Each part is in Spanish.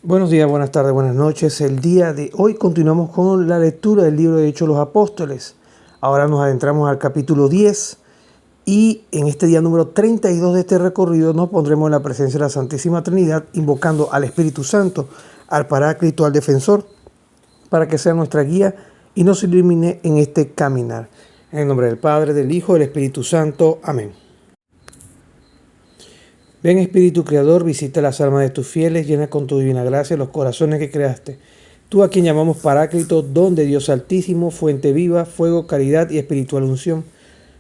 Buenos días, buenas tardes, buenas noches. El día de hoy continuamos con la lectura del libro de Hechos de los Apóstoles. Ahora nos adentramos al capítulo 10 y en este día número 32 de este recorrido nos pondremos en la presencia de la Santísima Trinidad, invocando al Espíritu Santo, al Paráclito, al Defensor, para que sea nuestra guía y nos ilumine en este caminar. En el nombre del Padre, del Hijo y del Espíritu Santo. Amén. Ven Espíritu Creador, visita las almas de tus fieles, llena con tu divina gracia los corazones que creaste. Tú a quien llamamos Paráclito, don de Dios Altísimo, fuente viva, fuego, caridad y espiritual unción.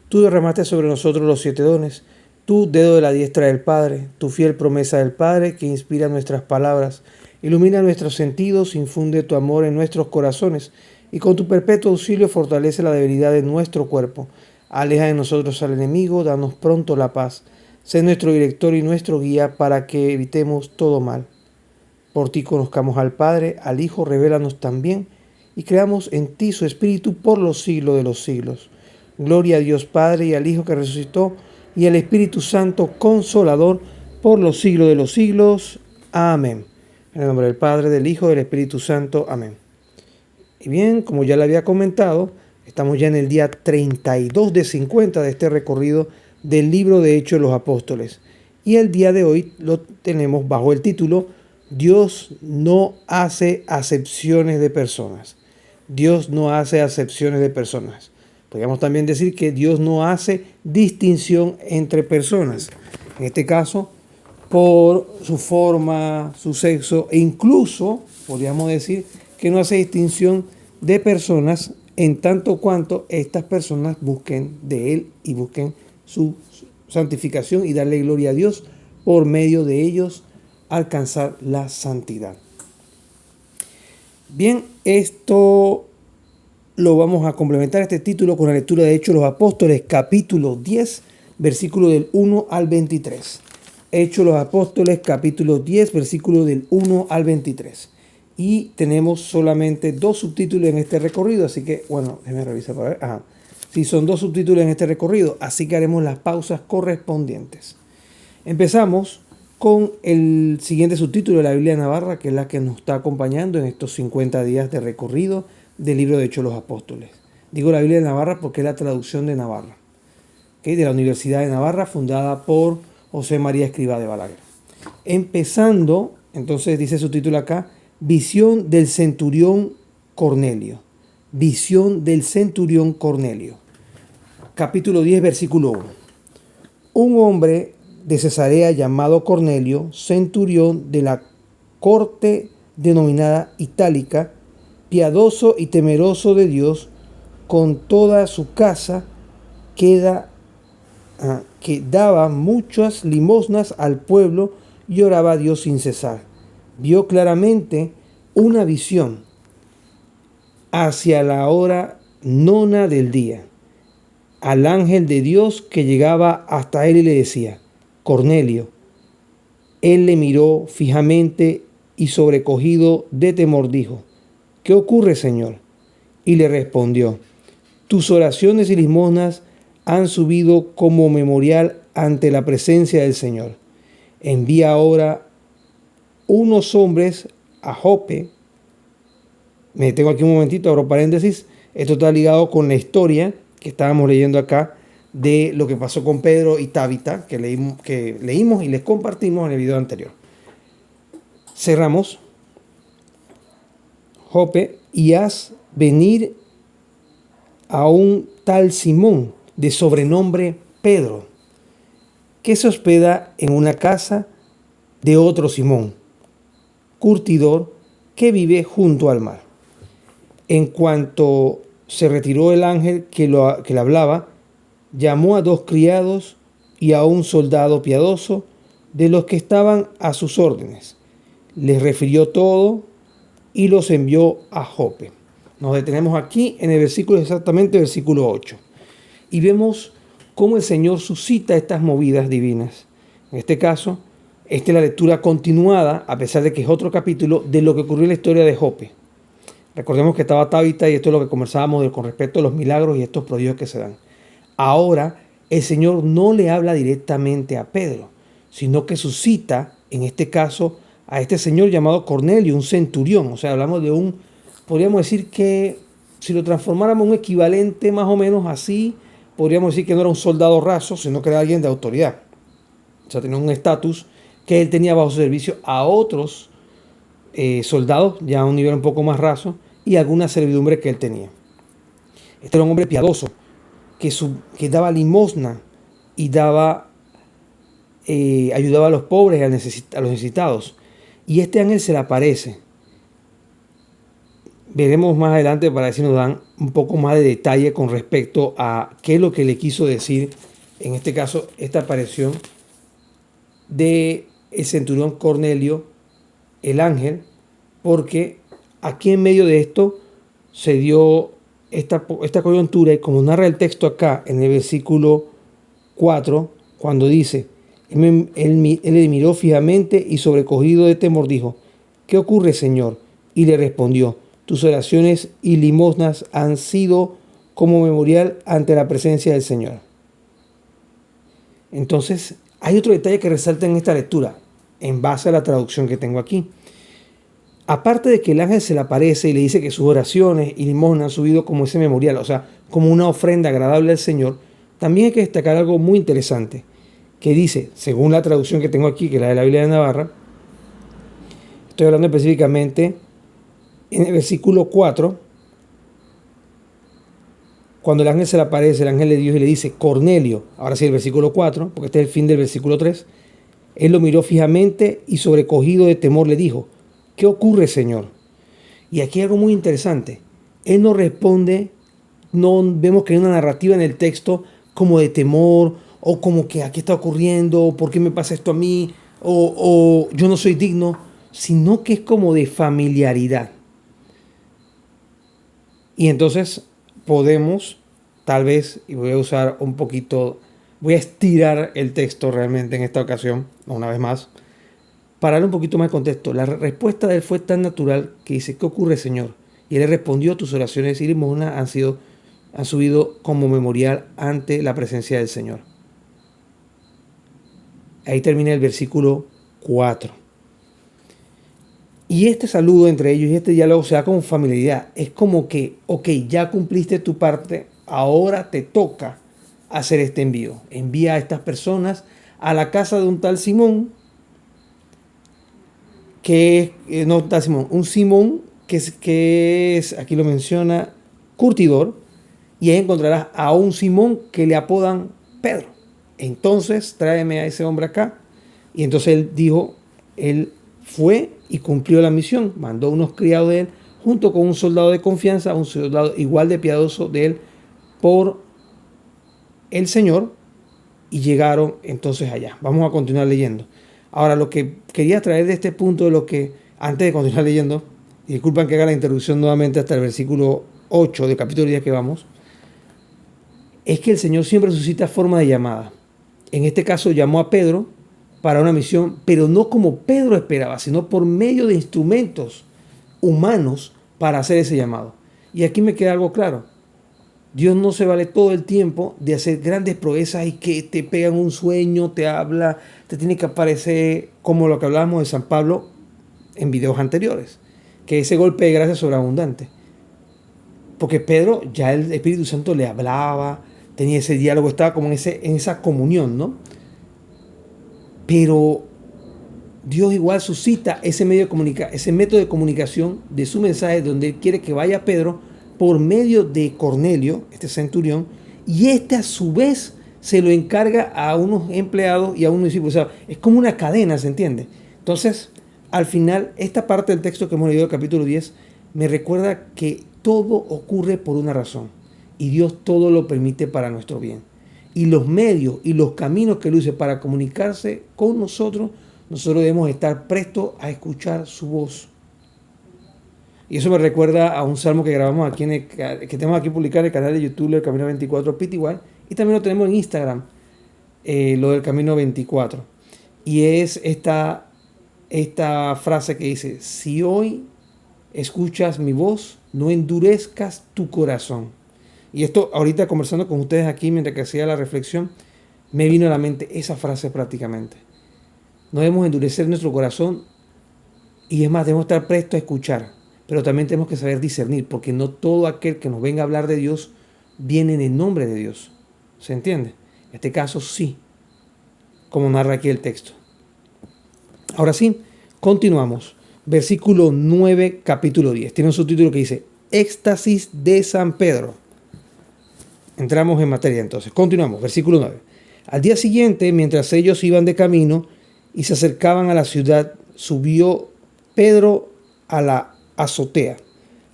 Tú derramaste sobre nosotros los 7 dones, tú dedo de la diestra del Padre, tu fiel promesa del Padre que inspira nuestras palabras, ilumina nuestros sentidos, infunde tu amor en nuestros corazones y con tu perpetuo auxilio fortalece la debilidad de nuestro cuerpo. Aleja de nosotros al enemigo, danos pronto la paz. Sé nuestro director y nuestro guía para que evitemos todo mal. Por ti conozcamos al Padre, al Hijo, revélanos también, y creamos en ti su Espíritu por los siglos de los siglos. Gloria a Dios Padre y al Hijo que resucitó, y al Espíritu Santo Consolador, por los siglos de los siglos. Amén. En el nombre del Padre, del Hijo y del Espíritu Santo. Amén. Y bien, como ya le había comentado, estamos ya en el día 32 de 50 de este recorrido del libro de Hechos de los Apóstoles. Y el día de hoy lo tenemos bajo el título Dios no hace acepciones de personas. Dios no hace acepciones de personas. Podríamos también decir que Dios no hace distinción entre personas. En este caso, por su forma, su sexo e incluso podríamos decir que no hace distinción de personas en tanto cuanto estas personas busquen de Él y busquen su santificación y darle gloria a Dios por medio de ellos alcanzar la santidad. Bien, esto lo vamos a complementar este título con la lectura de Hechos de los Apóstoles, capítulo 10, versículo del 1 al 23. Hechos de los Apóstoles, capítulo 10, versículo del 1 al 23. Y tenemos solamente 2 subtítulos en este recorrido, así que, bueno, déjame revisar para ver. Ajá. Sí, son 2 subtítulos en este recorrido, así que haremos las pausas correspondientes. Empezamos con el siguiente subtítulo de la Biblia de Navarra, que es la que nos está acompañando en estos 50 días de recorrido del libro de Hechos de los Apóstoles. Digo la Biblia de Navarra porque es la traducción de Navarra, ¿okay? De la Universidad de Navarra, fundada por José María Escrivá de Balaguer. Empezando, entonces dice su título acá, Visión del centurión Cornelio. Visión del centurión Cornelio. Capítulo 10, versículo 1. Un hombre de Cesarea llamado Cornelio, centurión de la corte denominada Itálica, piadoso y temeroso de Dios, con toda su casa, que daba muchas limosnas al pueblo y oraba a Dios sin cesar. Vio claramente una visión hacia la hora 9 del día, al ángel de Dios que llegaba hasta él y le decía, Cornelio. Él le miró fijamente y sobrecogido de temor dijo, ¿qué ocurre, Señor? Y le respondió, tus oraciones y limosnas han subido como memorial ante la presencia del Señor. Envía ahora unos hombres a Jope. Me detengo aquí un momentito, abro paréntesis. Esto está ligado con la historia que estábamos leyendo acá de lo que pasó con Pedro y Tabita, que leímos y les compartimos en el video anterior. Cerramos. Jope, y haz venir a un tal Simón, de sobrenombre Pedro, que se hospeda en una casa de otro Simón, curtidor, que vive junto al mar. En cuanto se retiró el ángel que le hablaba, llamó a 2 criados y a un soldado piadoso de los que estaban a sus órdenes. Les refirió todo y los envió a Jope. Nos detenemos aquí en el versículo, exactamente versículo 8. Y vemos cómo el Señor suscita estas movidas divinas. En este caso, esta es la lectura continuada, a pesar de que es otro capítulo, de lo que ocurrió en la historia de Jope. Recordemos que estaba Tabita y esto es lo que conversábamos con respecto a los milagros y estos prodigios que se dan. Ahora, el Señor no le habla directamente a Pedro, sino que suscita, en este caso, a este señor llamado Cornelio, un centurión. O sea, hablamos de podríamos decir que si lo transformáramos en un equivalente más o menos así, podríamos decir que no era un soldado raso, sino que era alguien de autoridad. O sea, tenía un estatus que él tenía bajo su servicio a otros soldados, ya a un nivel un poco más raso, y alguna servidumbre que él tenía. Este era un hombre piadoso, que daba limosna y ayudaba a los pobres, a los necesitados. Y este ángel se le aparece. Veremos más adelante para ver si nos dan un poco más de detalle con respecto a qué es lo que le quiso decir, en este caso, esta aparición de el centurión Cornelio, el ángel, porque aquí en medio de esto se dio esta coyuntura, y como narra el texto acá en el versículo 4, cuando dice, él le miró fijamente y sobrecogido de temor dijo, ¿qué ocurre, Señor? Y le respondió, tus oraciones y limosnas han sido como memorial ante la presencia del Señor. Entonces, hay otro detalle que resalta en esta lectura, en base a la traducción que tengo aquí. Aparte de que el ángel se le aparece y le dice que sus oraciones y limosnas han subido como ese memorial, o sea, como una ofrenda agradable al Señor, también hay que destacar algo muy interesante, que dice, según la traducción que tengo aquí, que es la de la Biblia de Navarra, estoy hablando específicamente en el versículo 4, cuando el ángel se le aparece, el ángel de Dios, y le dice, Cornelio, ahora sí el versículo 4, porque este es el fin del versículo 3, él lo miró fijamente y sobrecogido de temor le dijo, ¿qué ocurre, Señor? Y aquí hay algo muy interesante. Él no responde, no vemos que hay una narrativa en el texto como de temor, o como que aquí está ocurriendo, ¿por qué me pasa esto a mí? O yo no soy digno, sino que es como de familiaridad. Y entonces podemos, tal vez, y voy a usar un poquito, voy a estirar el texto realmente en esta ocasión, una vez más, para darle un poquito más de contexto. La respuesta de él fue tan natural que dice, ¿qué ocurre, Señor? Y él le respondió, tus oraciones y limosnas han subido como memorial ante la presencia del Señor. Ahí termina el versículo 4. Y este saludo entre ellos y este diálogo se da con familiaridad. Es como que, ok, ya cumpliste tu parte, ahora te toca hacer este envío. Envía a estas personas a la casa de un tal Simón, un Simón que es, aquí lo menciona, curtidor, y ahí encontrarás a un Simón que le apodan Pedro. Entonces tráeme a ese hombre acá. Y entonces él fue y cumplió la misión, mandó unos criados de él, junto con un soldado de confianza, un soldado igual de piadoso de él, por el Señor, y llegaron entonces allá. Vamos a continuar leyendo. Ahora, lo que quería traer de este punto, de lo que, antes de continuar leyendo, y disculpen que haga la introducción nuevamente hasta el versículo 8 del capítulo 10 que vamos, es que el Señor siempre suscita forma de llamada. En este caso llamó a Pedro para una misión, pero no como Pedro esperaba, sino por medio de instrumentos humanos para hacer ese llamado. Y aquí me queda algo claro. Dios no se vale todo el tiempo de hacer grandes proezas y que te pegan un sueño, te habla, te tiene que aparecer como lo que hablábamos de San Pablo en videos anteriores, que ese golpe de gracia sobreabundante. Porque Pedro, ya el Espíritu Santo le hablaba, tenía ese diálogo, estaba como en esa comunión, ¿no? Pero Dios igual suscita ese método de comunicación de su mensaje, donde Él quiere que vaya Pedro por medio de Cornelio, este centurión, y este a su vez se lo encarga a unos empleados y a unos discípulos. O sea, es como una cadena, ¿se entiende? Entonces, al final, esta parte del texto que hemos leído, el capítulo 10, me recuerda que todo ocurre por una razón, y Dios todo lo permite para nuestro bien. Y los medios y los caminos que Él use para comunicarse con nosotros debemos estar prestos a escuchar su voz. Y eso me recuerda a un salmo que grabamos aquí, que tenemos aquí publicado en el canal de YouTube del Camino 24 PTY, y también lo tenemos en Instagram, lo del Camino 24. Y es esta frase que dice, si hoy escuchas mi voz, no endurezcas tu corazón. Y esto, ahorita conversando con ustedes aquí, mientras que hacía la reflexión, me vino a la mente esa frase prácticamente. No debemos endurecer nuestro corazón Y es más, debemos estar prestos a escuchar, pero también tenemos que saber discernir, porque no todo aquel que nos venga a hablar de Dios viene en el nombre de Dios. ¿Se entiende? En este caso sí, como narra aquí el texto. Ahora sí, continuamos. Versículo 9, capítulo 10. Tiene un subtítulo que dice, Éxtasis de San Pedro. Entramos en materia entonces. Continuamos, versículo 9. Al día siguiente, mientras ellos iban de camino y se acercaban a la ciudad, subió Pedro a la azotea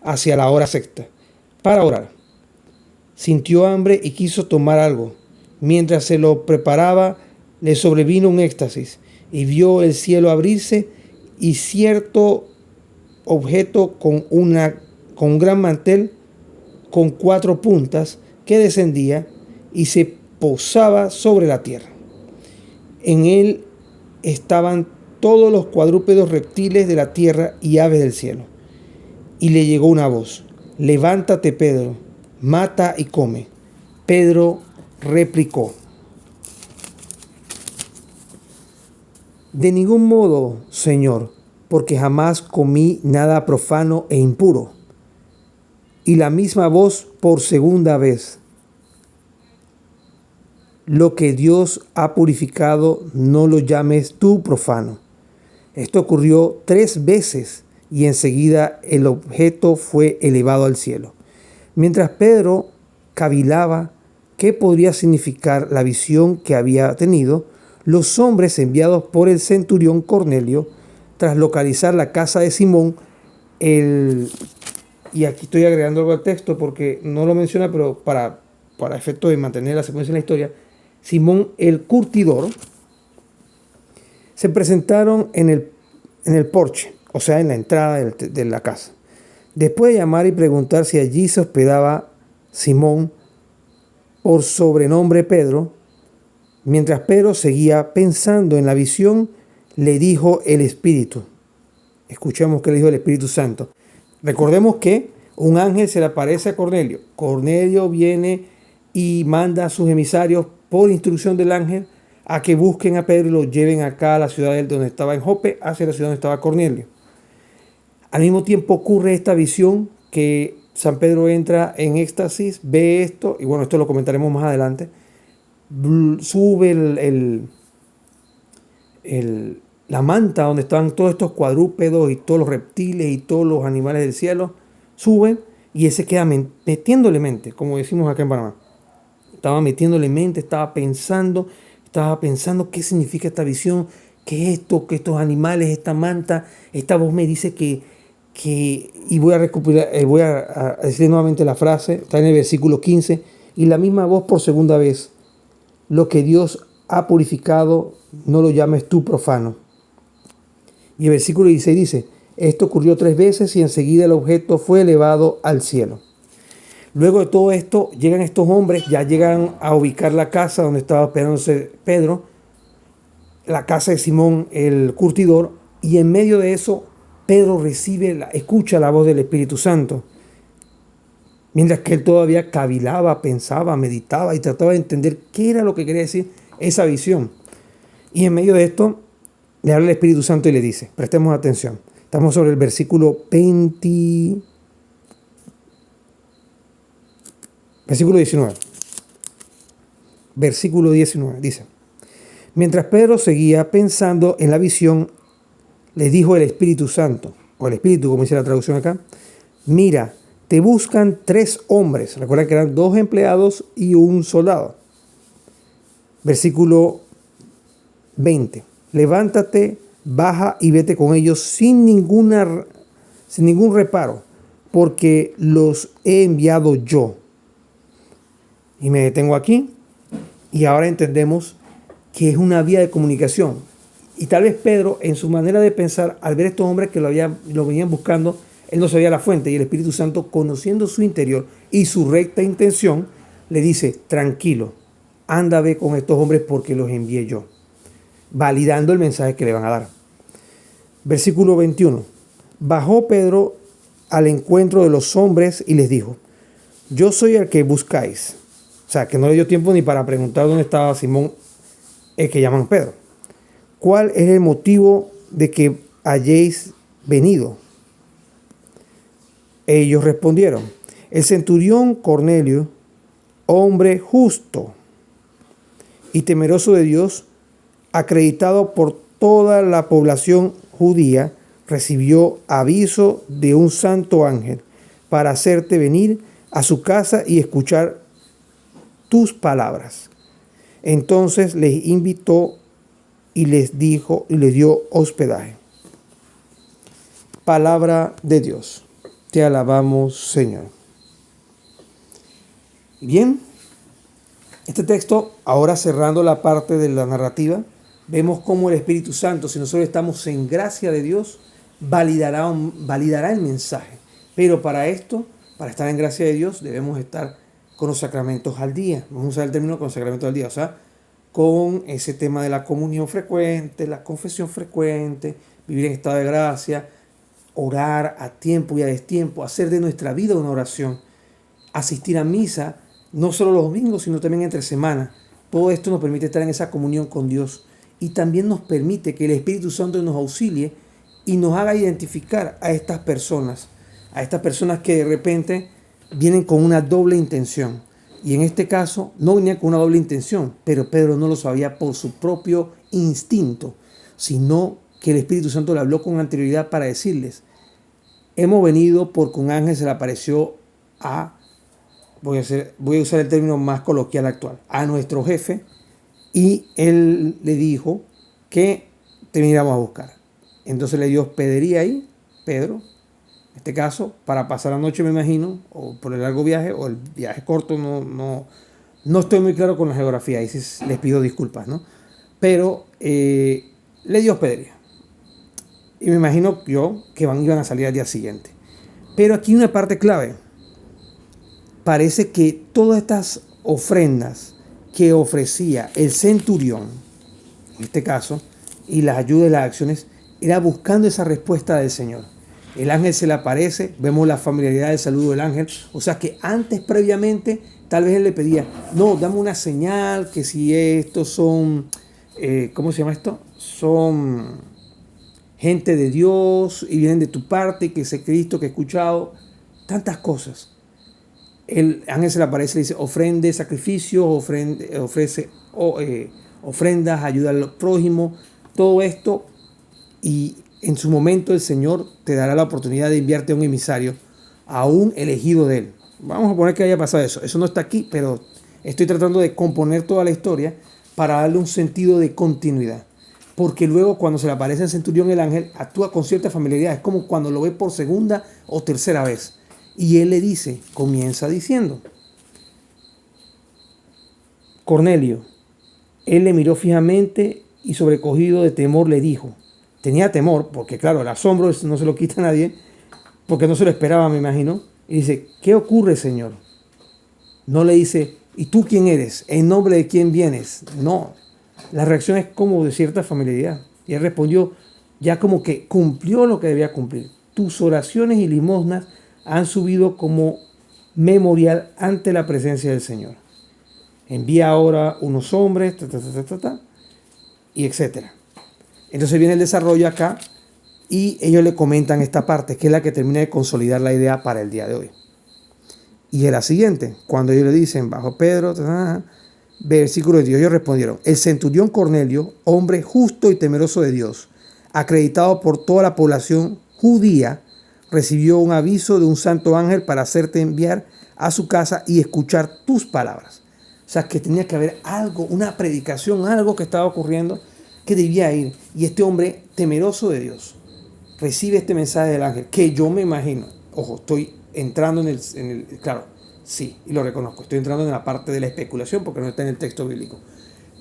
hacia la hora sexta para orar. Sintió hambre y quiso tomar algo. Mientras se lo preparaba, le sobrevino un éxtasis y vio el cielo abrirse y cierto objeto con un gran mantel con 4 puntas que descendía y se posaba sobre la tierra. En él estaban todos los cuadrúpedos reptiles de la tierra y aves del cielo. Y le llegó una voz: levántate, Pedro, mata y come. Pedro replicó: de ningún modo, Señor, porque jamás comí nada profano e impuro. Y la misma voz por segunda vez: lo que Dios ha purificado, no lo llames tú profano. Esto ocurrió 3 veces y enseguida el objeto fue elevado al cielo. Mientras Pedro cavilaba qué podría significar la visión que había tenido, los hombres enviados por el centurión Cornelio, tras localizar la casa de Simón, y aquí estoy agregando algo al texto porque no lo menciona, pero para efecto de mantener la secuencia en la historia, Simón el curtidor, se presentaron en el porche, o sea, en la entrada de la casa. Después de llamar y preguntar si allí se hospedaba Simón, por sobrenombre Pedro, mientras Pedro seguía pensando en la visión, le dijo el Espíritu. Escuchemos qué le dijo el Espíritu Santo. Recordemos que un ángel se le aparece a Cornelio. Cornelio viene y manda a sus emisarios por instrucción del ángel a que busquen a Pedro y lo lleven acá a la ciudad donde estaba en Jope, hacia la ciudad donde estaba Cornelio. Al mismo tiempo ocurre esta visión que San Pedro entra en éxtasis, ve esto, y bueno, esto lo comentaremos más adelante. Sube la manta donde estaban todos estos cuadrúpedos y todos los reptiles y todos los animales del cielo, suben y él se queda metiéndole mente, como decimos acá en Panamá. Estaba metiéndole mente, estaba pensando qué significa esta visión, qué es esto, que estos animales, esta manta. Esta voz me dice y voy a recopilar, voy a decir nuevamente la frase, está en el versículo 15, y la misma voz por segunda vez: lo que Dios ha purificado, no lo llames tú profano. Y el versículo 16 dice: esto ocurrió 3 veces y enseguida el objeto fue elevado al cielo. Luego de todo esto, llegan estos hombres, ya llegan a ubicar la casa donde estaba hospedándose Pedro, la casa de Simón el curtidor, y en medio de eso Pedro escucha la voz del Espíritu Santo. Mientras que él todavía cavilaba, pensaba, meditaba y trataba de entender qué era lo que quería decir esa visión. Y en medio de esto le habla el Espíritu Santo y le dice, prestemos atención, estamos sobre el versículo 19. Versículo 19 dice: mientras Pedro seguía pensando en la visión, le dijo el Espíritu Santo, o el Espíritu, como dice la traducción acá: mira, te buscan 3 hombres. Recuerda que eran 2 empleados y un soldado. Versículo 20. Levántate, baja y vete con ellos sin ningún reparo, porque los he enviado yo. Y me detengo aquí y ahora entendemos que es una vía de comunicación. Y tal vez Pedro, en su manera de pensar, al ver a estos hombres que lo venían buscando, él no sabía la fuente, y el Espíritu Santo, conociendo su interior y su recta intención, le dice: tranquilo, anda, ve con estos hombres porque los envié yo, validando el mensaje que le van a dar. Versículo 21. Bajó Pedro al encuentro de los hombres y les dijo: yo soy el que buscáis. O sea, que no le dio tiempo ni para preguntar dónde estaba Simón, el que llaman Pedro. ¿Cuál es el motivo de que halléis venido? Ellos respondieron: el centurión Cornelio, hombre justo y temeroso de Dios, acreditado por toda la población judía, recibió aviso de un santo ángel para hacerte venir a su casa y escuchar tus palabras. Entonces les invitó y les dijo y les dio hospedaje. Palabra de Dios. Te alabamos, Señor. Bien, este texto, ahora cerrando la parte de la narrativa, vemos cómo el Espíritu Santo, si nosotros estamos en gracia de Dios, validará el mensaje. Pero para esto, para estar en gracia de Dios, debemos estar con los sacramentos al día. Vamos a usar el término con los sacramentos al día, o sea, con ese tema de la comunión frecuente, la confesión frecuente, vivir en estado de gracia, orar a tiempo y a destiempo, hacer de nuestra vida una oración, asistir a misa, no solo los domingos, sino también entre semana. Todo esto nos permite estar en esa comunión con Dios y también nos permite que el Espíritu Santo nos auxilie y nos haga identificar a estas personas que de repente vienen con una doble intención. Y en este caso no venían con una doble intención, pero Pedro no lo sabía por su propio instinto, sino que el Espíritu Santo le habló con anterioridad para decirles: hemos venido porque un ángel se le apareció voy a usar el término más coloquial actual, a nuestro jefe, y él le dijo que te viniéramos a buscar. Entonces le dio hospedería ahí, Pedro, en este caso, para pasar la noche, me imagino, o por el largo viaje, o el viaje corto, no estoy muy claro con la geografía, ahí sí les pido disculpas, ¿no? Pero le dio hospedería. Y me imagino yo que iban a salir al día siguiente. Pero aquí una parte clave. Parece que todas estas ofrendas que ofrecía el centurión, en este caso, y las ayudas y las acciones, era buscando esa respuesta del Señor. El ángel se le aparece, vemos la familiaridad del saludo del ángel, o sea que antes, previamente, tal vez él le pedía: no, dame una señal, que si estos son, ¿cómo se llama esto? Son gente de Dios y vienen de tu parte, que ese Cristo que he escuchado, tantas cosas. El ángel se le aparece y le dice: ofrende sacrificios, ofrece ofrendas, ayuda al prójimo, todo esto, y en su momento el Señor te dará la oportunidad de enviarte a un emisario, a un elegido de él. Vamos a poner que haya pasado eso no está aquí, pero estoy tratando de componer toda la historia para darle un sentido de continuidad. Porque luego, cuando se le aparece al centurión el ángel, actúa con cierta familiaridad. Es como cuando lo ve por segunda o tercera vez. Y él le dice, comienza diciendo: Cornelio. Él le miró fijamente y, sobrecogido de temor, le dijo. Tenía temor, porque claro, el asombro no se lo quita a nadie, porque no se lo esperaba, me imagino. Y dice: ¿qué ocurre, Señor? No le dice: ¿y tú quién eres? ¿En nombre de quién vienes? No. La reacción es como de cierta familiaridad. Y él respondió, ya como que cumplió lo que debía cumplir. Tus oraciones y limosnas han subido como memorial ante la presencia del Señor. Envía ahora unos hombres, y etcétera. Entonces viene el desarrollo acá y ellos le comentan esta parte, que es la que termina de consolidar la idea para el día de hoy. Y es la siguiente: cuando ellos le dicen, bajo Pedro, versículo de Dios, ellos respondieron: el centurión Cornelio, hombre justo y temeroso de Dios, acreditado por toda la población judía, recibió un aviso de un santo ángel para hacerte enviar a su casa y escuchar tus palabras. O sea, que tenía que haber algo, una predicación, algo que estaba ocurriendo que debía ir. Y este hombre temeroso de Dios recibe este mensaje del ángel, que yo me imagino, ojo, estoy entrando en el claro, sí, y lo reconozco, estoy entrando en la parte de la especulación porque no está en el texto bíblico.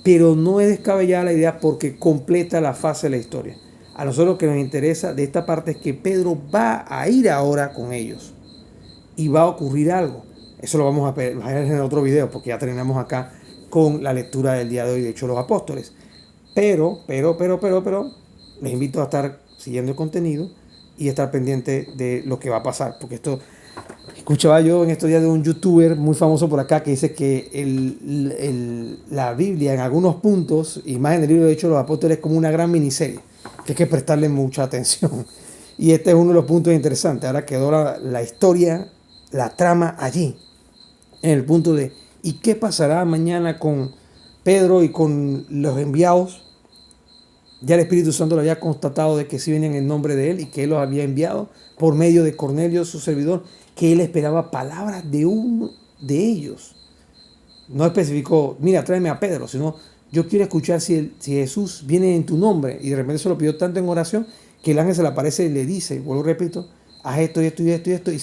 Pero no es descabellada la idea porque completa la fase de la historia. A nosotros lo que nos interesa de esta parte es que Pedro va a ir ahora con ellos y va a ocurrir algo. Eso lo vamos a ver en otro video porque ya terminamos acá con la lectura del día de hoy de Hechos de los Apóstoles. Pero, les invito a estar siguiendo el contenido y estar pendiente de lo que va a pasar. Porque esto, escuchaba yo en estos días de un youtuber muy famoso por acá que dice que la Biblia en algunos puntos, y más en el libro de Hechos de los Apóstoles, es como una gran miniserie, que hay que prestarle mucha atención. Y este es uno de los puntos interesantes. Ahora quedó la historia, la trama allí, en el punto de ¿y qué pasará mañana con Pedro y con los enviados? Ya el Espíritu Santo lo había constatado de que sí venían en nombre de él y que él los había enviado por medio de Cornelio, su servidor, que él esperaba palabras de uno de ellos. No especificó, mira, tráeme a Pedro, sino yo quiero escuchar si Jesús viene en tu nombre. Y de repente se lo pidió tanto en oración que el ángel se le aparece y le dice, vuelvo repito, haz esto y esto y esto y esto, y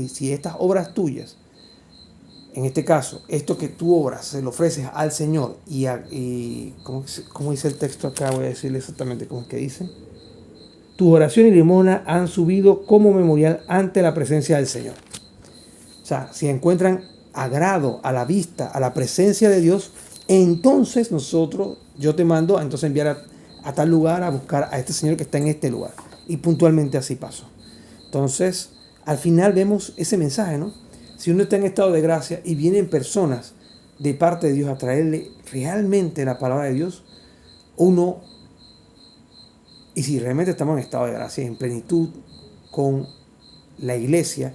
si estas obras tuyas, en este caso, esto que tú obras, se lo ofreces al Señor ¿cómo dice el texto acá? Voy a decirle exactamente cómo es que dice. Tu oración y limosna han subido como memorial ante la presencia del Señor. O sea, si encuentran agrado a la vista, a la presencia de Dios, entonces yo te mando a entonces enviar a tal lugar a buscar a este Señor que está en este lugar. Y puntualmente así pasó. Entonces, al final vemos ese mensaje, ¿no? Si uno está en estado de gracia y vienen personas de parte de Dios a traerle realmente la palabra de Dios, y si realmente estamos en estado de gracia, en plenitud con la iglesia,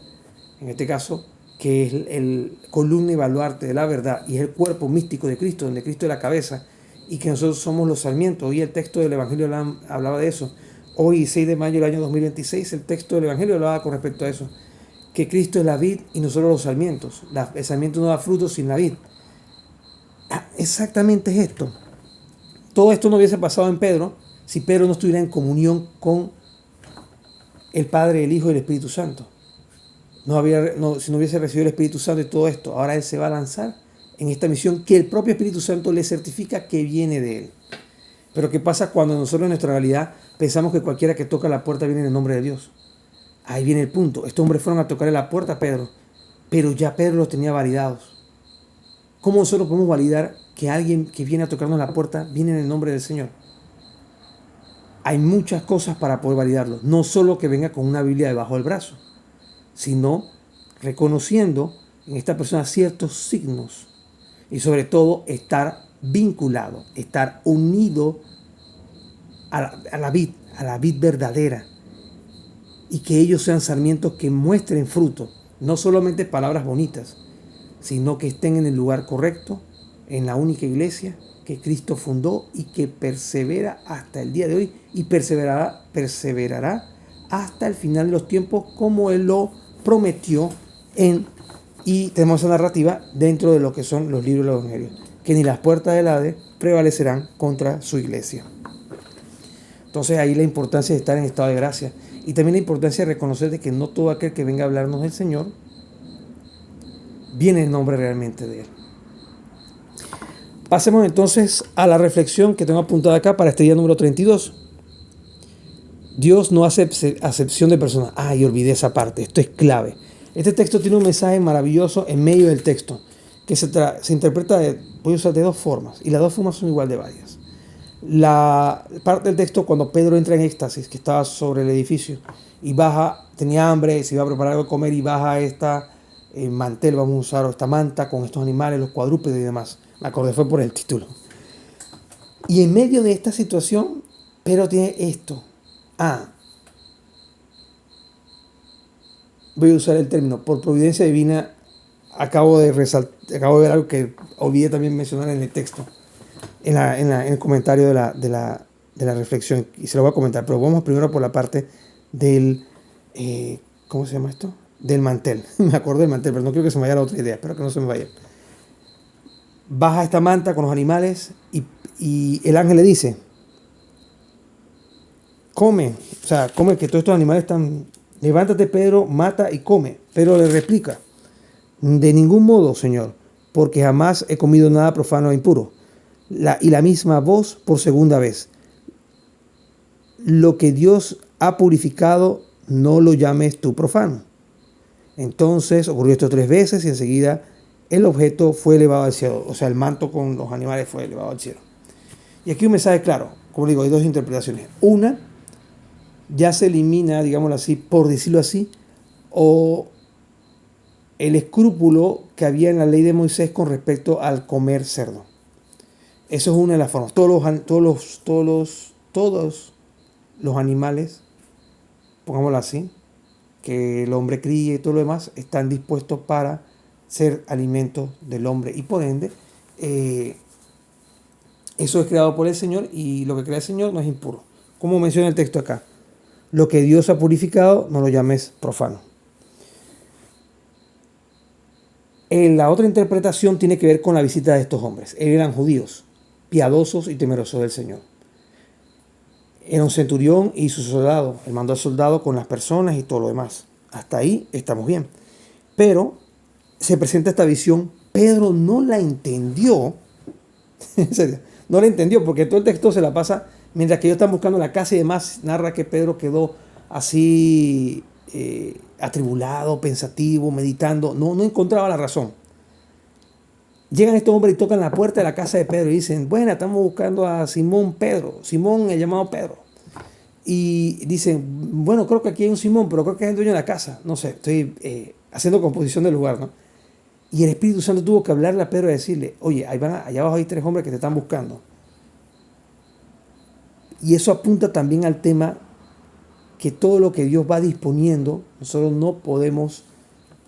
en este caso, que es el columna y baluarte de la verdad y es el cuerpo místico de Cristo, donde Cristo es la cabeza y que nosotros somos los sarmientos. Hoy el texto del Evangelio hablaba de eso. Hoy, 6 de mayo del año 2026, el texto del Evangelio hablaba con respecto a eso, que Cristo es la vid y nosotros los sarmientos. El sarmiento no da frutos sin la vid. Exactamente es esto. Todo esto no hubiese pasado en Pedro si Pedro no estuviera en comunión con el Padre, el Hijo y el Espíritu Santo. Si no hubiese recibido el Espíritu Santo y todo esto, ahora él se va a lanzar en esta misión que el propio Espíritu Santo le certifica que viene de él. Pero ¿qué pasa cuando nosotros en nuestra realidad pensamos que cualquiera que toca la puerta viene en el nombre de Dios? Ahí viene el punto. Estos hombres fueron a tocarle la puerta a Pedro, pero ya Pedro los tenía validados. ¿Cómo nosotros podemos validar que alguien que viene a tocarnos la puerta viene en el nombre del Señor? Hay muchas cosas para poder validarlo. No solo que venga con una Biblia debajo del brazo, sino reconociendo en esta persona ciertos signos y sobre todo estar vinculado, estar unido a la vid verdadera, y que ellos sean sarmientos que muestren fruto, no solamente palabras bonitas, sino que estén en el lugar correcto, en la única iglesia que Cristo fundó y que persevera hasta el día de hoy y perseverará hasta el final de los tiempos, como Él lo prometió y tenemos esa narrativa dentro de lo que son los libros de los evangelios, que ni las puertas del Hades prevalecerán contra su iglesia. Entonces ahí la importancia de estar en estado de gracia y también la importancia de reconocer de que no todo aquel que venga a hablarnos del Señor viene en nombre realmente de Él. Pasemos entonces a la reflexión que tengo apuntada acá para este día número 32. Dios no hace acepción de personas. Y olvidé esa parte, esto es clave. Este texto tiene un mensaje maravilloso en medio del texto, que se interpreta voy a usar de dos formas, y las dos formas son igual de válidas. La parte del texto cuando Pedro entra en éxtasis, que estaba sobre el edificio, y baja, tenía hambre, se iba a preparar algo de comer, y baja esta mantel, vamos a usar, o esta manta con estos animales, los cuadrúpedos y demás. Me acordé, fue por el título. Y en medio de esta situación, Pedro tiene esto. Voy a usar el término, por providencia divina, acabo de ver algo que olvidé también mencionar en el texto, en el comentario de la reflexión, y se lo voy a comentar, pero vamos primero por la parte del, ¿cómo se llama esto? Del mantel. Me acuerdo del mantel, pero no quiero que se me vaya la otra idea, espero que no se me vaya. Baja esta manta con los animales y el ángel le dice, come, que todos estos animales están, levántate Pedro, mata y come. Pedro le replica, de ningún modo, Señor, porque jamás he comido nada profano e impuro. Y la misma voz por segunda vez, lo que Dios ha purificado, no lo llames tú profano. Entonces ocurrió esto 3 veces y enseguida el objeto fue elevado al cielo. O sea, el manto con los animales fue elevado al cielo. Y aquí un mensaje claro. Como digo, hay dos interpretaciones. Una, ya se elimina, digámoslo así, por decirlo así, o el escrúpulo que había en la ley de Moisés con respecto al comer cerdo. Eso es una de las formas. Todos los animales pongámoslo así, que el hombre críe y todo lo demás, están dispuestos para ser alimento del hombre. Y por ende, eso es creado por el Señor y lo que crea el Señor no es impuro. Como menciona el texto acá, lo que Dios ha purificado no lo llames profano. La otra interpretación tiene que ver con la visita de estos hombres. Eran judíos, piadosos y temerosos del Señor. Era un centurión y su soldado. Él mandó al soldado con las personas y todo lo demás. Hasta ahí estamos bien. Pero se presenta esta visión. Pedro no la entendió. En serio, no la entendió porque todo el texto se la pasa. Mientras que ellos están buscando la casa y demás, narra que Pedro quedó así atribulado, pensativo, meditando. No encontraba la razón. Llegan estos hombres y tocan la puerta de la casa de Pedro y dicen, bueno, estamos buscando a Simón Pedro, Simón el llamado Pedro. Y dicen, bueno, creo que aquí hay un Simón, pero creo que es el dueño de la casa. No sé, estoy haciendo composición del lugar, ¿no? Y el Espíritu Santo tuvo que hablarle a Pedro y decirle, oye, allá abajo hay 3 hombres que te están buscando. Y eso apunta también al tema que todo lo que Dios va disponiendo, nosotros no podemos,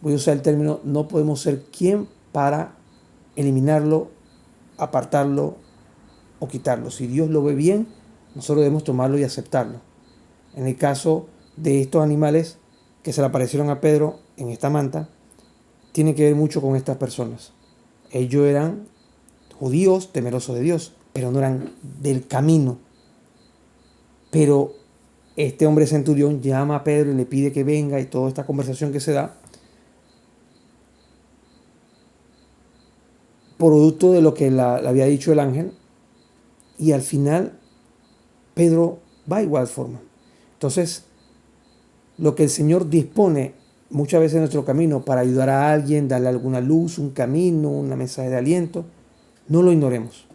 voy a usar el término, no podemos ser quien para eliminarlo, apartarlo o quitarlo. Si Dios lo ve bien, nosotros debemos tomarlo y aceptarlo. En el caso de estos animales que se le aparecieron a Pedro en esta manta, tiene que ver mucho con estas personas. Ellos eran judíos temerosos de Dios, pero no eran del camino. Pero este hombre centurión llama a Pedro y le pide que venga y toda esta conversación que se da, producto de lo que le había dicho el ángel, y al final Pedro va de igual forma. Entonces, lo que el Señor dispone muchas veces en nuestro camino para ayudar a alguien, darle alguna luz, un camino, una mensaje de aliento, no lo ignoremos.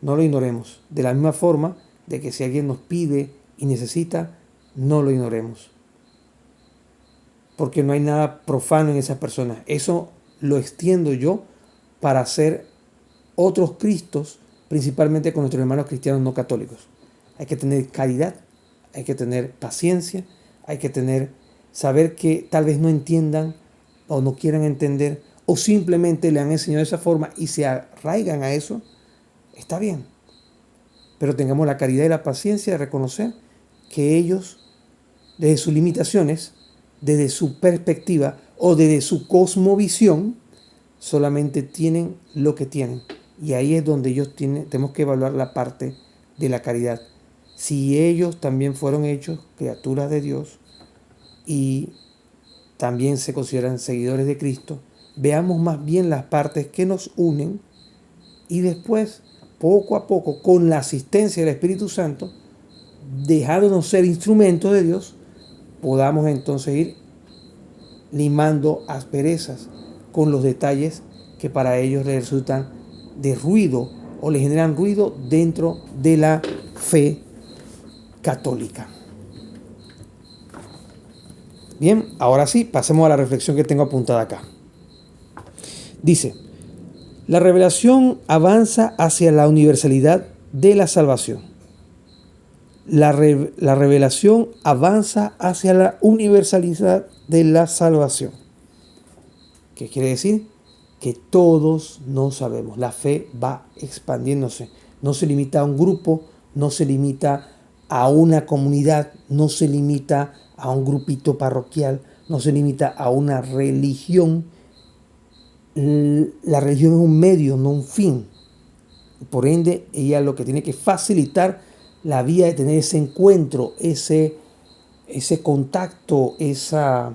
No lo ignoremos. De la misma forma de que si alguien nos pide y necesita, no lo ignoremos. Porque no hay nada profano en esas personas. Eso lo extiendo yo para hacer otros Cristos, principalmente con nuestros hermanos cristianos no católicos. Hay que tener caridad, hay que tener paciencia, hay que saber que tal vez no entiendan o no quieran entender o simplemente le han enseñado de esa forma y se arraigan a eso, está bien. Pero tengamos la caridad y la paciencia de reconocer que ellos, desde sus limitaciones, desde su perspectiva o desde su cosmovisión, solamente tienen lo que tienen. Y ahí es donde tenemos que evaluar la parte de la caridad. Si ellos también fueron hechos criaturas de Dios y también se consideran seguidores de Cristo, veamos más bien las partes que nos unen y después, poco a poco, con la asistencia del Espíritu Santo, dejándonos ser instrumentos de Dios, podamos entonces ir limando asperezas con los detalles que para ellos les resultan de ruido o les generan ruido dentro de la fe católica. Bien, ahora sí, pasemos a la reflexión que tengo apuntada acá. Dice, la revelación avanza hacia la universalidad de la salvación. La revelación avanza hacia la universalidad de la salvación. ¿Qué quiere decir? Que todos no sabemos. La fe va expandiéndose. No se limita a un grupo, no se limita a una comunidad, no se limita a un grupito parroquial, no se limita a una religión. La religión es un medio, no un fin. Por ende, ella lo que tiene que facilitar la vía de tener ese encuentro, ese contacto, esa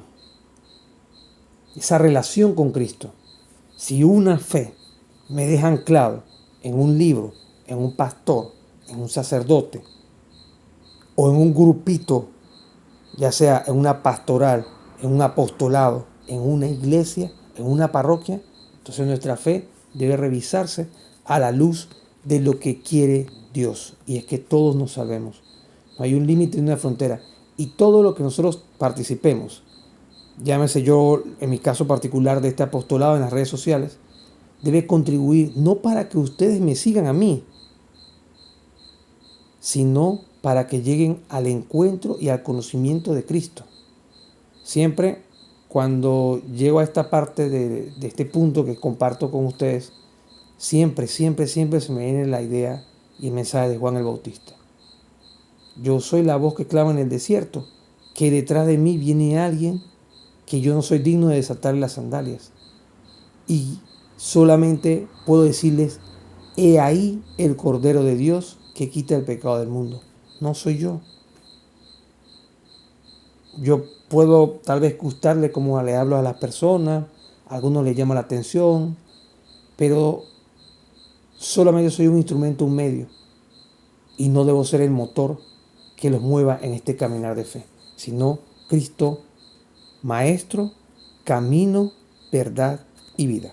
relación con Cristo. Si una fe me deja anclado en un libro, en un pastor, en un sacerdote o en un grupito, ya sea en una pastoral, en un apostolado, en una iglesia, en una parroquia, entonces nuestra fe debe revisarse a la luz de lo que quiere Dios. Y es que todos nos salvemos. No hay un límite ni una frontera. Y todo lo que nosotros participemos, llámese yo, en mi caso particular de este apostolado en las redes sociales, debe contribuir no para que ustedes me sigan a mí, sino para que lleguen al encuentro y al conocimiento de Cristo. Siempre cuando llego a esta parte de este punto que comparto con ustedes, siempre se me viene la idea y el mensaje de Juan el Bautista. Yo soy la voz que clama en el desierto, que detrás de mí viene alguien que yo no soy digno de desatarle las sandalias. Y solamente puedo decirles, he ahí el Cordero de Dios que quita el pecado del mundo. No soy yo. Yo puedo tal vez gustarle como le hablo a las personas, a algunos les llama la atención, pero solamente soy un instrumento, un medio, y no debo ser el motor que los mueva en este caminar de fe, sino Cristo, Maestro, camino, verdad y vida.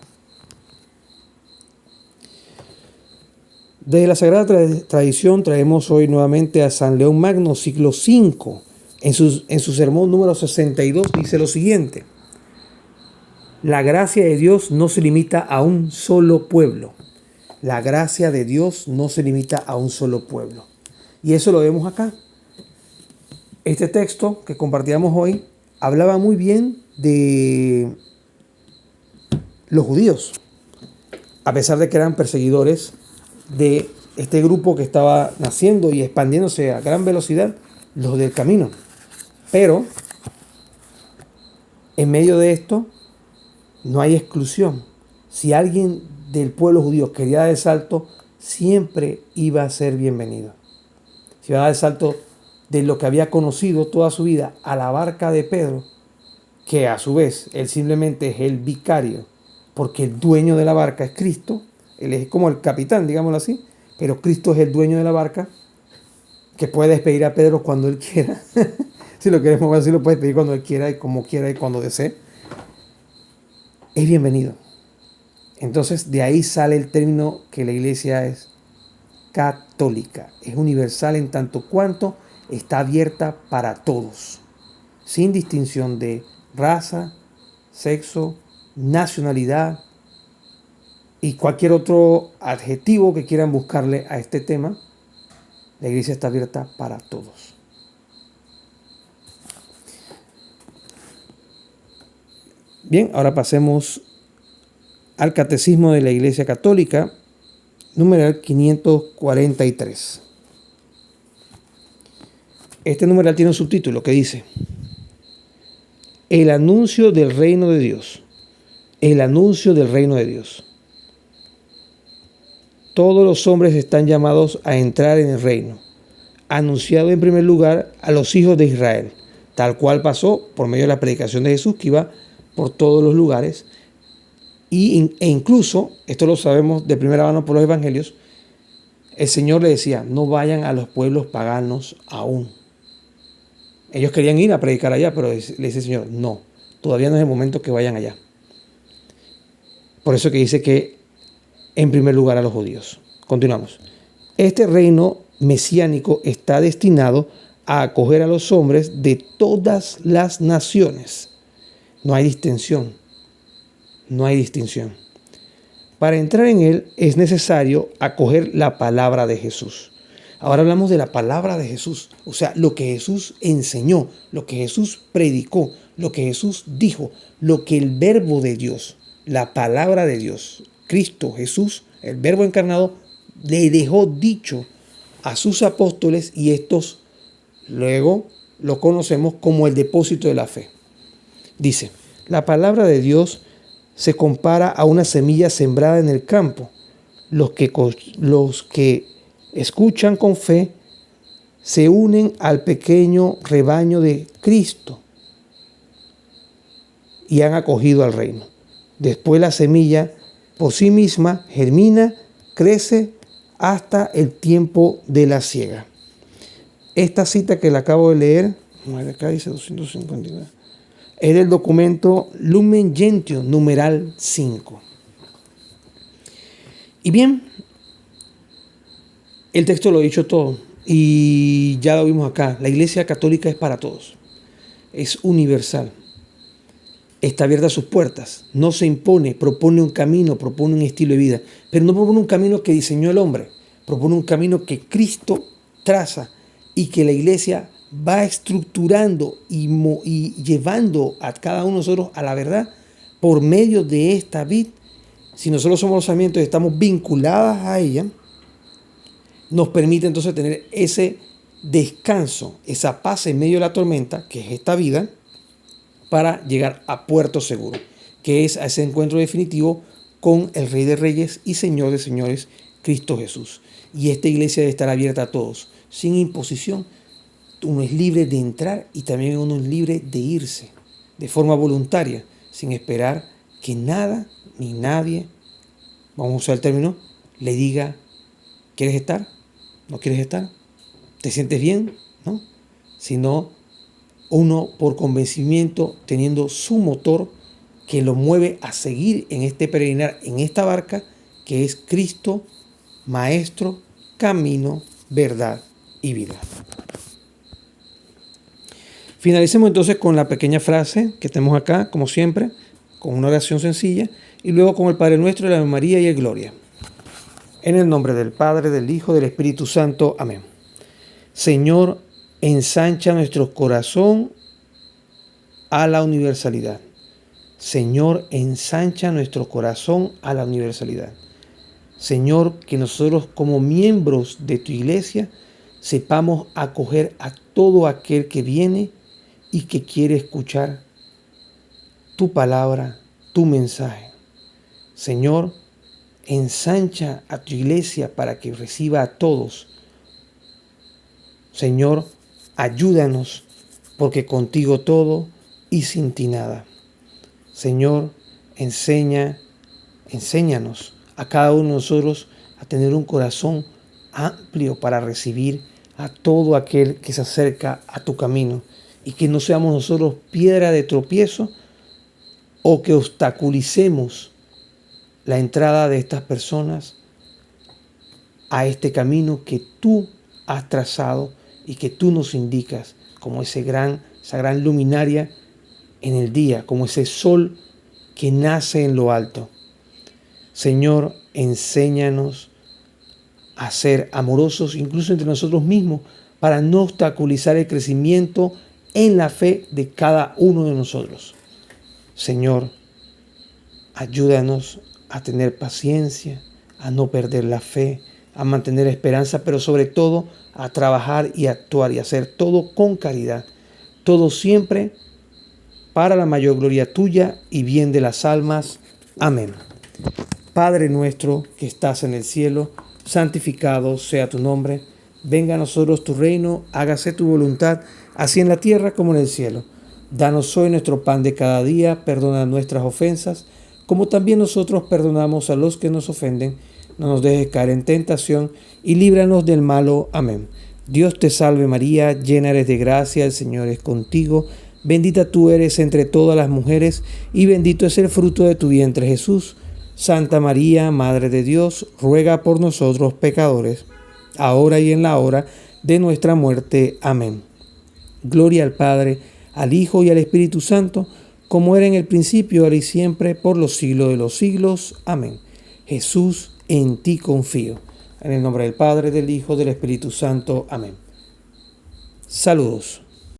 Desde la Sagrada Tradición traemos hoy nuevamente a San León Magno, siglo V. En su sermón número 62 dice lo siguiente: la gracia de Dios no se limita a un solo pueblo. La gracia de Dios no se limita a un solo pueblo. Y eso lo vemos acá. Este texto que compartíamos hoy hablaba muy bien de los judíos, a pesar de que eran perseguidores de este grupo que estaba naciendo y expandiéndose a gran velocidad, los del camino. Pero en medio de esto no hay exclusión. Si alguien del pueblo judío quería dar el salto, siempre iba a ser bienvenido. Si iba a dar el salto de lo que había conocido toda su vida a la barca de Pedro, que a su vez él simplemente es el vicario, porque el dueño de la barca es Cristo, él es como el capitán, digámoslo así, pero Cristo es el dueño de la barca, que puede despedir a Pedro cuando él quiera. Si lo queremos ver así, lo puede despedir cuando él quiera y como quiera y cuando desee. Es bienvenido. Entonces de ahí sale el término que la iglesia es católica. Es universal en tanto cuanto está abierta para todos, sin distinción de raza, sexo, nacionalidad y cualquier otro adjetivo que quieran buscarle a este tema. La iglesia está abierta para todos. Bien, ahora pasemos al Catecismo de la Iglesia Católica, numeral 543. Este numeral tiene un subtítulo que dice: el anuncio del reino de Dios. El anuncio del reino de Dios. Todos los hombres están llamados a entrar en el reino, anunciado en primer lugar a los hijos de Israel, tal cual pasó por medio de la predicación de Jesús, que iba por todos los lugares. E incluso, esto lo sabemos de primera mano por los evangelios, el Señor le decía, no vayan a los pueblos paganos aún. Ellos querían ir a predicar allá, pero le dice el Señor, no, todavía no es el momento que vayan allá. Por eso que dice que en primer lugar a los judíos. Continuamos. Este reino mesiánico está destinado a acoger a los hombres de todas las naciones. No hay distinción. No hay distinción. Para entrar en él es necesario acoger la palabra de Jesús. Ahora hablamos de la palabra de Jesús, o sea, lo que Jesús enseñó, lo que Jesús predicó, lo que Jesús dijo, lo que el verbo de Dios, la palabra de Dios, Cristo, Jesús, el verbo encarnado, le dejó dicho a sus apóstoles, y estos luego lo conocemos como el depósito de la fe. Dice, la palabra de Dios se compara a una semilla sembrada en el campo. Los que escuchan con fe se unen al pequeño rebaño de Cristo y han acogido al reino. Después la semilla por sí misma germina, crece hasta el tiempo de la siega. Esta cita que le acabo de leer, acá dice 259, es del documento Lumen Gentium, numeral 5. Y bien, el texto lo ha dicho todo y ya lo vimos acá. La Iglesia Católica es para todos, es universal, está abierta a sus puertas, no se impone, propone un camino, propone un estilo de vida, pero no propone un camino que diseñó el hombre, propone un camino que Cristo traza, y que la iglesia va estructurando y llevando a cada uno de nosotros a la verdad por medio de esta vid. Si nosotros somos los sarmientos y estamos vinculadas a ella, nos permite entonces tener ese descanso, esa paz en medio de la tormenta, que es esta vida, para llegar a puerto seguro, que es a ese encuentro definitivo con el Rey de Reyes y Señor de Señores, Cristo Jesús. Y esta iglesia debe estar abierta a todos, sin imposición. Uno es libre de entrar y también uno es libre de irse, de forma voluntaria, sin esperar que nada ni nadie, vamos a usar el término, le diga, ¿quieres estar? ¿No quieres estar? ¿Te sientes bien? ¿No? Sino uno por convencimiento, teniendo su motor que lo mueve a seguir en este peregrinar, en esta barca, que es Cristo, Maestro, Camino, Verdad y Vida. Finalicemos entonces con la pequeña frase que tenemos acá, como siempre, con una oración sencilla, y luego con el Padre Nuestro, la Ave María y el Gloria. En el nombre del Padre, del Hijo, del Espíritu Santo. Amén. Señor, ensancha nuestro corazón a la universalidad. Señor, ensancha nuestro corazón a la universalidad. Señor, que nosotros como miembros de tu iglesia sepamos acoger a todo aquel que viene y que quiere escuchar tu palabra, tu mensaje. Señor, ensancha a tu iglesia para que reciba a todos. Señor, ayúdanos, porque contigo todo y sin ti nada. Señor, enséñanos a cada uno de nosotros a tener un corazón amplio para recibir a todo aquel que se acerca a tu camino y que no seamos nosotros piedra de tropiezo o que obstaculicemos la entrada de estas personas a este camino que tú has trazado y que tú nos indicas como esa gran luminaria en el día, como ese sol que nace en lo alto. Señor, enséñanos a ser amorosos incluso entre nosotros mismos para no obstaculizar el crecimiento en la fe de cada uno de nosotros. Señor, ayúdanos a tener paciencia, a no perder la fe, a mantener esperanza, pero sobre todo a trabajar y actuar y hacer todo con caridad, todo siempre para la mayor gloria tuya y bien de las almas. Amén. Padre nuestro que estás en el cielo, santificado sea tu nombre. Venga a nosotros tu reino, hágase tu voluntad, así en la tierra como en el cielo. Danos hoy nuestro pan de cada día, perdona nuestras ofensas, como también nosotros perdonamos a los que nos ofenden. No nos dejes caer en tentación y líbranos del malo. Amén. Dios te salve María, llena eres de gracia, el Señor es contigo. Bendita tú eres entre todas las mujeres y bendito es el fruto de tu vientre Jesús. Santa María, Madre de Dios, ruega por nosotros pecadores, ahora y en la hora de nuestra muerte. Amén. Gloria al Padre, al Hijo y al Espíritu Santo, como era en el principio, ahora y siempre, por los siglos de los siglos. Amén. Jesús, en ti confío. En el nombre del Padre, del Hijo, del Espíritu Santo. Amén. Saludos.